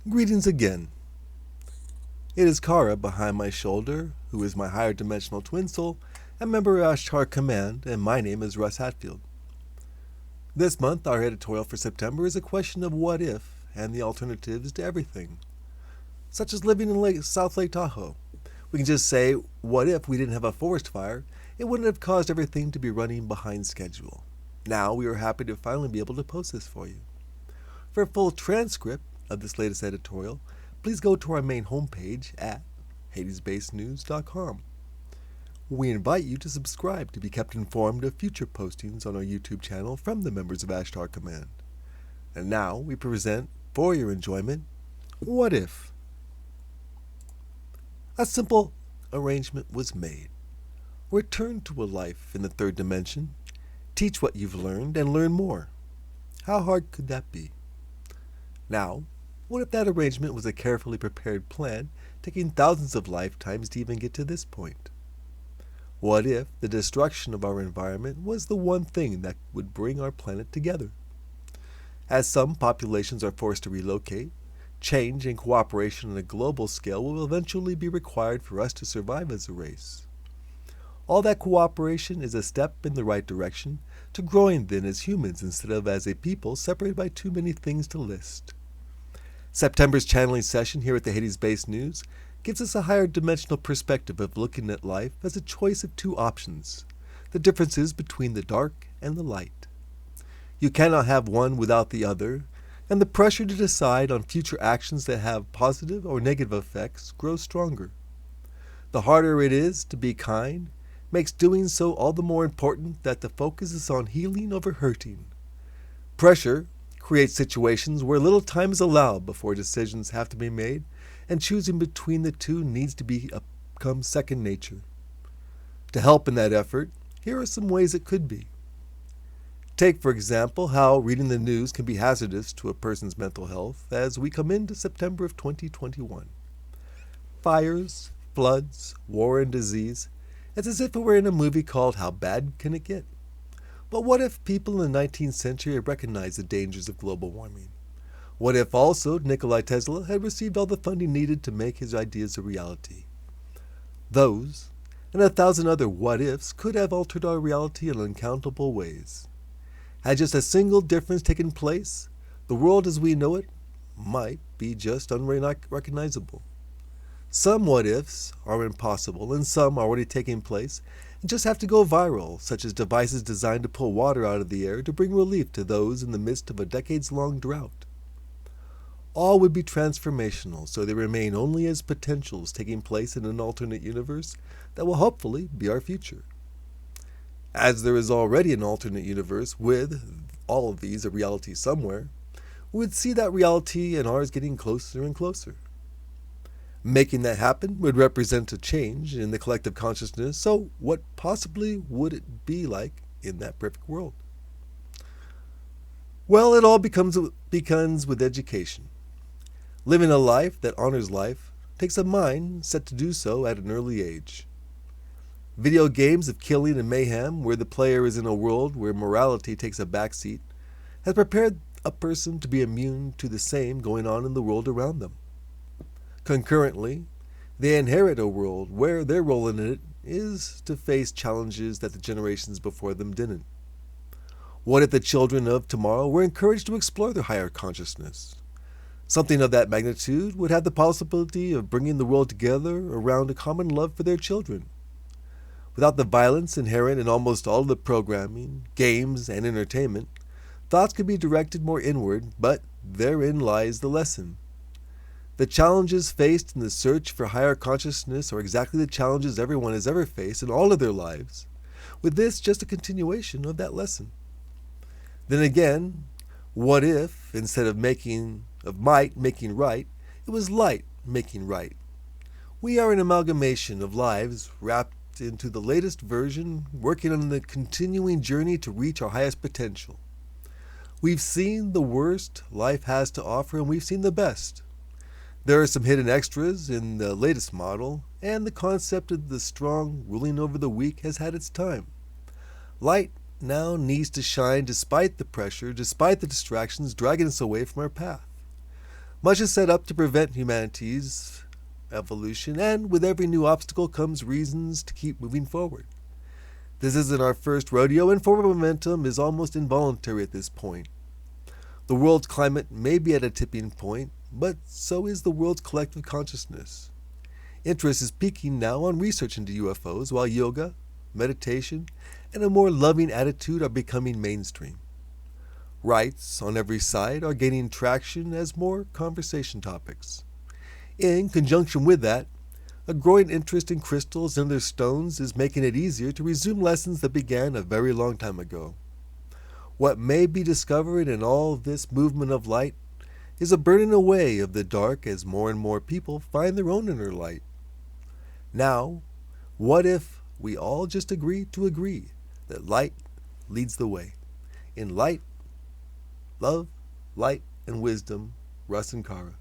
Greetings again. It is Kara behind my shoulder, who is my higher dimensional twin soul and member of Ashtar Command, and my name is Russ Hatfield. This month, our editorial for September is a question of what if and the alternatives to everything, such as living in South Lake Tahoe. We can just say, what if we didn't have a forest fire? It wouldn't have caused everything to be running behind schedule. Now we are happy to finally be able to post this for you. For a full transcript of this latest editorial, please go to our main homepage at hadesbasednews.com. We invite you to subscribe to be kept informed of future postings on our YouTube channel from the members of Ashtar Command. And now we present, for your enjoyment, What If? A simple arrangement was made. Return to a life in the third dimension, teach what you've learned, and learn more. How hard could that be? Now, what if that arrangement was a carefully prepared plan, taking thousands of lifetimes to even get to this point? What if the destruction of our environment was the one thing that would bring our planet together? As some populations are forced to relocate, change and cooperation on a global scale will eventually be required for us to survive as a race. All that cooperation is a step in the right direction to growing then as humans instead of as a people separated by too many things to list. September's channeling session here at the Hades-based News gives us a higher dimensional perspective of looking at life as a choice of two options, the differences between the dark and the light. You cannot have one without the other, and the pressure to decide on future actions that have positive or negative effects grows stronger. The harder it is to be kind makes doing so all the more important that the focus is on healing over hurting. Pressure creates situations where little time is allowed before decisions have to be made, and choosing between the two needs to become second nature. To help in that effort, here are some ways it could be. Take, for example, how reading the news can be hazardous to a person's mental health as we come into September of 2021. Fires, floods, war, and disease. It's as if it were in a movie called How Bad Can It Get? But what if people in the 19th century had recognized the dangers of global warming? What if also Nikola Tesla had received all the funding needed to make his ideas a reality? Those, and 1,000 other what-ifs, could have altered our reality in uncountable ways. Had just a single difference taken place, the world as we know it might be just unrecognizable. Some what-ifs are impossible, and some are already taking place and just have to go viral, such as devices designed to pull water out of the air to bring relief to those in the midst of a decades-long drought. All would be transformational, so they remain only as potentials taking place in an alternate universe that will hopefully be our future. As there is already an alternate universe with all of these a reality somewhere, we would see that reality and ours getting closer and closer. Making that happen would represent a change in the collective consciousness, so what possibly would it be like in that perfect world? Well, it all begins with education. Living a life that honors life takes a mind set to do so at an early age. Video games of killing and mayhem, where the player is in a world where morality takes a backseat, has prepared a person to be immune to the same going on in the world around them. Concurrently, they inherit a world where their role in it is to face challenges that the generations before them didn't. What if the children of tomorrow were encouraged to explore their higher consciousness? Something of that magnitude would have the possibility of bringing the world together around a common love for their children. Without the violence inherent in almost all of the programming, games, and entertainment, thoughts could be directed more inward, but therein lies the lesson. The challenges faced in the search for higher consciousness are exactly the challenges everyone has ever faced in all of their lives, with this just a continuation of that lesson. Then again, what if, instead of might making right, it was light making right? We are an amalgamation of lives wrapped into the latest version, working on the continuing journey to reach our highest potential. We've seen the worst life has to offer, and we've seen the best. There are some hidden extras in the latest model, and the concept of the strong ruling over the weak has had its time. Light now needs to shine despite the pressure, despite the distractions dragging us away from our path. Much is set up to prevent humanity's evolution, and with every new obstacle comes reasons to keep moving forward. This isn't our first rodeo, and forward momentum is almost involuntary at this point. The world's climate may be at a tipping point, but so is the world's collective consciousness. Interest is peaking now on research into UFOs, while yoga, meditation, and a more loving attitude are becoming mainstream. Rights on every side are gaining traction as more conversation topics. In conjunction with that, a growing interest in crystals and their stones is making it easier to resume lessons that began a very long time ago. What may be discovered in all this movement of light is a burning away of the dark as more and more people find their own inner light. Now, what if we all just agree to agree that light leads the way? In light, love, light, and wisdom, Russ and Kara.